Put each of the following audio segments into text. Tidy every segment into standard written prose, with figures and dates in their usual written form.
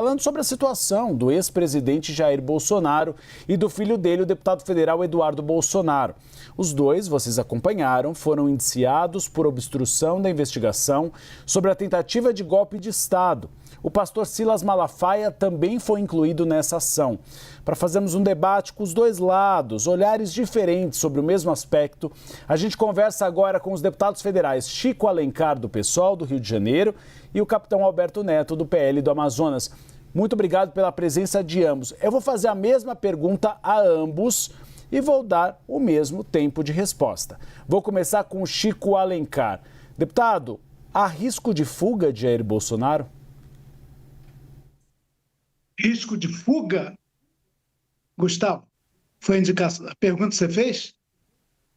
Falando sobre a situação do ex-presidente Jair Bolsonaro e do filho dele, o deputado federal Eduardo Bolsonaro. Os dois, vocês acompanharam, foram indiciados por obstrução da investigação sobre a tentativa de golpe de Estado. O pastor Silas Malafaia também foi incluído nessa ação. Para fazermos um debate com os dois lados, olhares diferentes sobre o mesmo aspecto, a gente conversa agora com os deputados federais Chico Alencar, do PSOL do Rio de Janeiro, e o capitão Alberto Neto, do PL do Amazonas. Muito obrigado pela presença de ambos. Eu vou fazer a mesma pergunta a ambos e vou dar o mesmo tempo de resposta. Vou começar com o Chico Alencar. Deputado, há risco de fuga de Jair Bolsonaro? Risco de fuga? Gustavo, foi a indicação, a pergunta que você fez?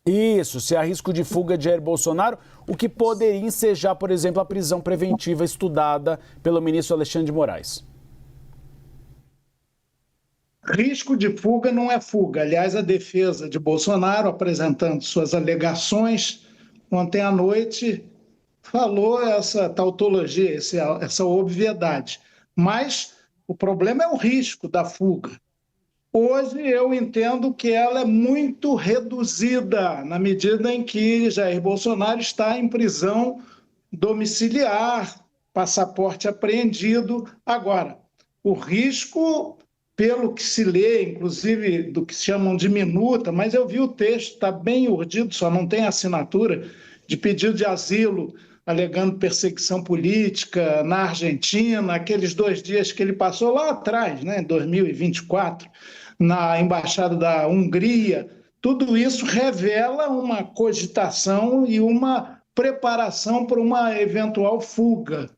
Isso, se há risco de fuga de Jair Bolsonaro, o que poderia ensejar, por exemplo, a prisão preventiva estudada pelo ministro Alexandre de Moraes. Risco de fuga não é fuga. Aliás, a defesa de Bolsonaro, apresentando suas alegações ontem à noite, falou essa tautologia, essa obviedade. Mas o problema é o risco da fuga. Hoje eu entendo que ela é muito reduzida, na medida em que Jair Bolsonaro está em prisão domiciliar, passaporte apreendido. Agora, o risco, pelo que se lê, inclusive do que chamam de minuta, mas eu vi o texto, está bem urdido, só não tem assinatura, de pedido de asilo, alegando perseguição política na Argentina, aqueles 2 dias que ele passou lá atrás, né, em 2024, na Embaixada da Hungria. Tudo isso revela uma cogitação e uma preparação para uma eventual fuga.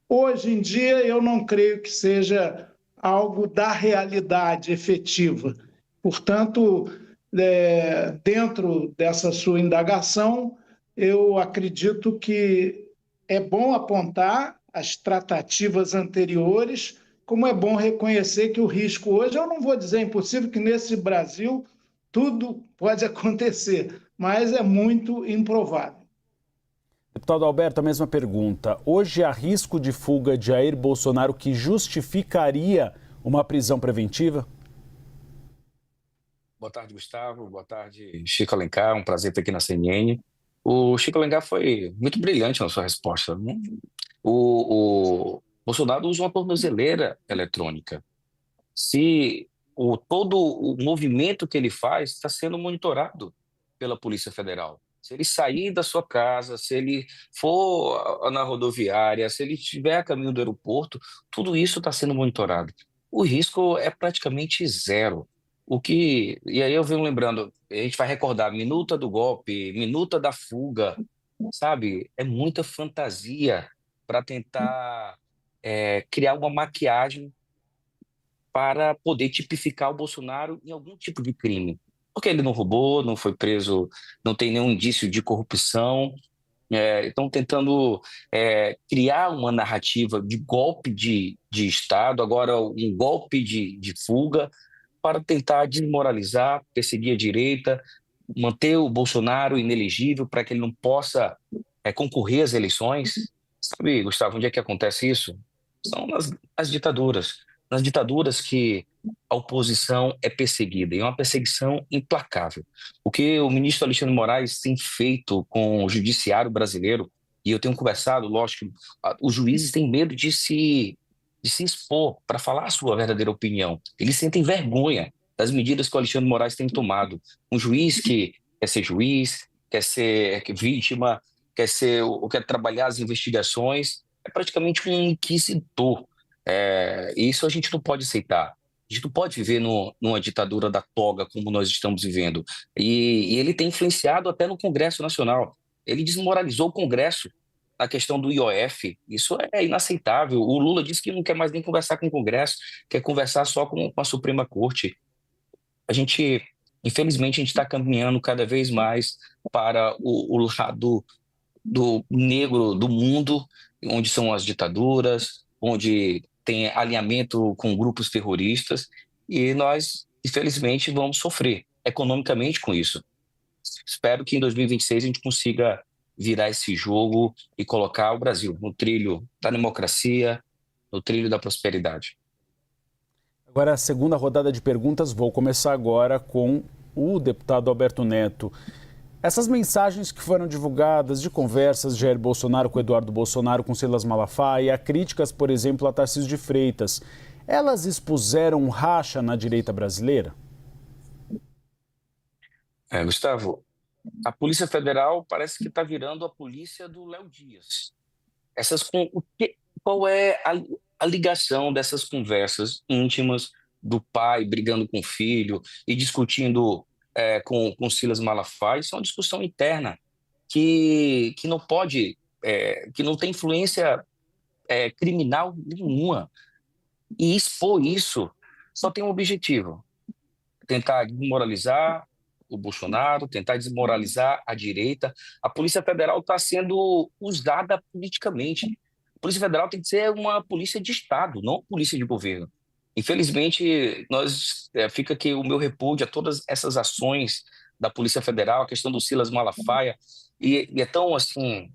Hoje em dia, eu não creio que seja algo da realidade efetiva. Portanto, dentro dessa sua indagação, eu acredito que é bom apontar as tratativas anteriores, como é bom reconhecer que o risco hoje, eu não vou dizer impossível, que nesse Brasil tudo pode acontecer, mas é muito improvável. Deputado Alberto, a mesma pergunta. Hoje há risco de fuga de Jair Bolsonaro que justificaria uma prisão preventiva? Boa tarde, Gustavo. Boa tarde, Chico Alencar. Um prazer estar aqui na CNN. O Chico Alencar foi muito brilhante na sua resposta. O Bolsonaro usa uma tornozeleira eletrônica. Se todo o movimento que ele faz está sendo monitorado pela Polícia Federal. Se ele sair da sua casa, se ele for na rodoviária, se ele estiver a caminho do aeroporto, tudo isso está sendo monitorado. O risco é praticamente zero. E aí eu venho lembrando, a gente vai recordar minuta do golpe, minuta da fuga, sabe? É muita fantasia para tentar criar uma maquiagem para poder tipificar o Bolsonaro em algum tipo de crime. Porque ele não roubou, não foi preso, não tem nenhum indício de corrupção. Estão tentando criar uma narrativa de golpe de Estado, agora um golpe de fuga, para tentar desmoralizar, perseguir a direita, manter o Bolsonaro inelegível para que ele não possa concorrer às eleições. Sabe, Gustavo, onde é que acontece isso? São nas ditaduras. Nas ditaduras que a oposição é perseguida, e é uma perseguição implacável. O que o ministro Alexandre de Moraes tem feito com o judiciário brasileiro, e eu tenho conversado, lógico, os juízes têm medo de se expor para falar a sua verdadeira opinião. Eles sentem vergonha das medidas que o Alexandre de Moraes tem tomado. Um juiz que quer ser juiz, quer ser vítima, quer trabalhar as investigações, é praticamente um inquisidor. Isso a gente não pode aceitar. A gente não pode viver numa ditadura da toga como nós estamos vivendo. E ele tem influenciado até no Congresso Nacional. Ele desmoralizou o Congresso na questão do IOF. Isso é inaceitável. O Lula disse que não quer mais nem conversar com o Congresso, quer conversar só com a Suprema Corte. Infelizmente, a gente está caminhando cada vez mais para o lado do negro do mundo, onde são as ditaduras, onde tem alinhamento com grupos terroristas, e nós, infelizmente, vamos sofrer economicamente com isso. Espero que em 2026 a gente consiga virar esse jogo e colocar o Brasil no trilho da democracia, no trilho da prosperidade. Agora, a segunda rodada de perguntas, vou começar agora com o deputado Alberto Neto. Essas mensagens que foram divulgadas de conversas de Jair Bolsonaro com Eduardo Bolsonaro, com Silas Malafaia, críticas, por exemplo, a Tarcísio de Freitas, elas expuseram um racha na direita brasileira? Gustavo, a Polícia Federal parece que está virando a polícia do Léo Dias. Qual é a ligação dessas conversas íntimas do pai brigando com o filho e discutindo com Silas Malafaia? Isso é uma discussão interna que não pode, que não tem influência criminal nenhuma. E expor isso só tem um objetivo: tentar desmoralizar o Bolsonaro, tentar desmoralizar a direita. A Polícia Federal está sendo usada politicamente. A Polícia Federal tem que ser uma polícia de Estado, não uma polícia de governo. Infelizmente, fica aqui o meu repúdio a todas essas ações da Polícia Federal, a questão do Silas Malafaia, e é tão assim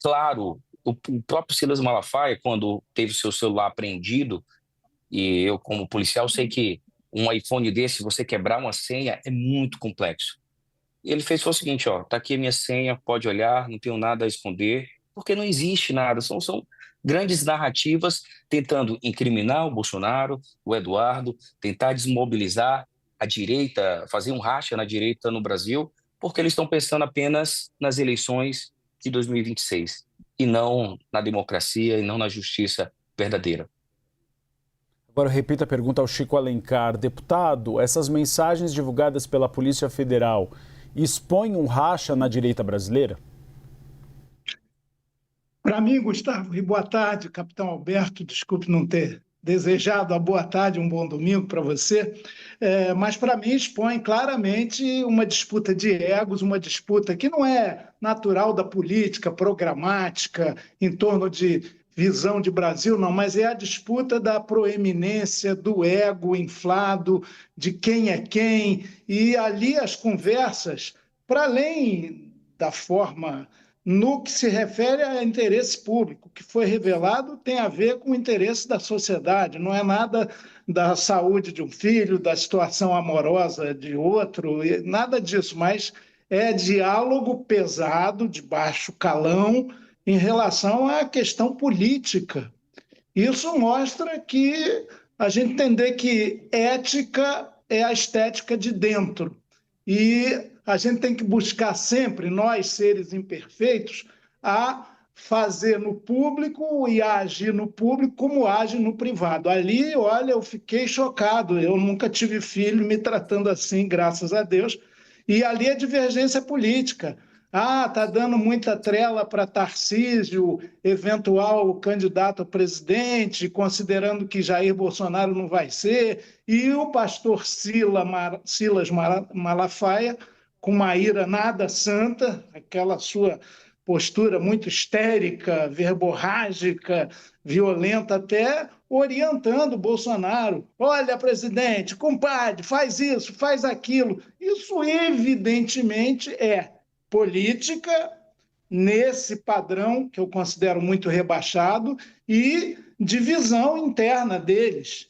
claro. O próprio Silas Malafaia, quando teve seu celular apreendido, e eu, como policial, sei que um iPhone desse, você quebrar uma senha, é muito complexo. E ele foi o seguinte, ó, tá aqui a minha senha, pode olhar, não tenho nada a esconder, porque não existe nada, são grandes narrativas tentando incriminar o Bolsonaro, o Eduardo, tentar desmobilizar a direita, fazer um racha na direita no Brasil, porque eles estão pensando apenas nas eleições de 2026, e não na democracia, e não na justiça verdadeira. Agora eu repito a pergunta ao Chico Alencar. Deputado, essas mensagens divulgadas pela Polícia Federal expõem um racha na direita brasileira? Para mim, Gustavo, e boa tarde, capitão Alberto, desculpe não ter desejado a boa tarde, um bom domingo para você, mas para mim expõe claramente uma disputa de egos, uma disputa que não é natural da política programática em torno de visão de Brasil, não, mas é a disputa da proeminência, do ego inflado, de quem é quem, e ali as conversas, para além da forma, no que se refere a interesse público, o que foi revelado tem a ver com o interesse da sociedade, não é nada da saúde de um filho, da situação amorosa de outro, nada disso, mas é diálogo pesado, de baixo calão, em relação à questão política. Isso mostra que a gente entender que ética é a estética de dentro. E a gente tem que buscar sempre, nós, seres imperfeitos, a fazer no público e a agir no público como age no privado. Ali, olha, eu fiquei chocado. Eu nunca tive filho me tratando assim, graças a Deus. E ali é divergência política. Ah, está dando muita trela para Tarcísio, eventual candidato a presidente, considerando que Jair Bolsonaro não vai ser, e o pastor Silas Malafaia, com uma ira nada santa, aquela sua postura muito histérica, verborrágica, violenta até, orientando o Bolsonaro. Olha, presidente, compadre, faz isso, faz aquilo. Isso evidentemente é política nesse padrão que eu considero muito rebaixado e divisão interna deles,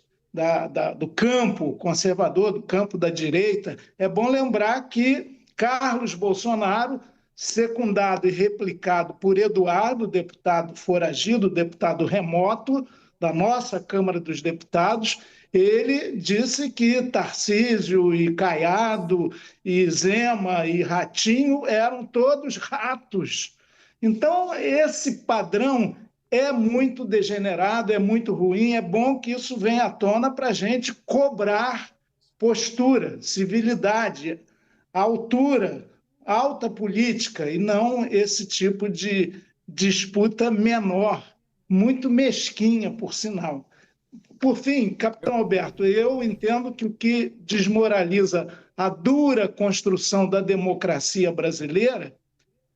do campo conservador, do campo da direita. É bom lembrar que Carlos Bolsonaro, secundado e replicado por Eduardo, deputado foragido, deputado remoto da nossa Câmara dos Deputados, ele disse que Tarcísio e Caiado e Zema e Ratinho eram todos ratos. Então, esse padrão é muito degenerado, é muito ruim, é bom que isso venha à tona para a gente cobrar postura, civilidade, altura, alta política, e não esse tipo de disputa menor, muito mesquinha, por sinal. Por fim, capitão Alberto, eu entendo que o que desmoraliza a dura construção da democracia brasileira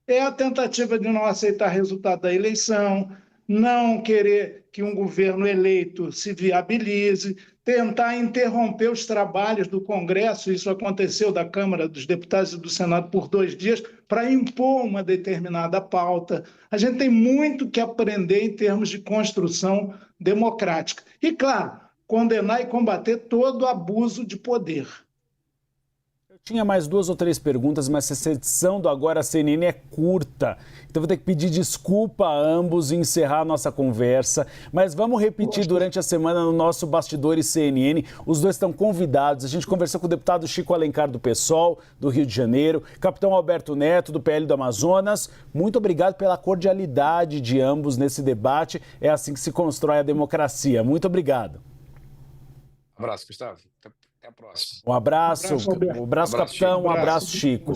é a tentativa de não aceitar resultado da eleição, não querer que um governo eleito se viabilize, tentar interromper os trabalhos do Congresso, isso aconteceu da Câmara dos Deputados e do Senado por 2 dias, para impor uma determinada pauta. A gente tem muito que aprender em termos de construção democrática. E, claro, condenar e combater todo abuso de poder. Tinha mais 2 ou 3 perguntas, mas essa edição do Agora CNN é curta. Então vou ter que pedir desculpa a ambos e encerrar a nossa conversa. Mas vamos repetir durante a semana no nosso Bastidores CNN. Os dois estão convidados. A gente conversou com o deputado Chico Alencar do PSOL, do Rio de Janeiro, capitão Alberto Neto, do PL do Amazonas. Muito obrigado pela cordialidade de ambos nesse debate. É assim que se constrói a democracia. Muito obrigado. Um abraço, Gustavo. Até a próxima. Um abraço, Alberto. capitão, Chico. um abraço, Chico.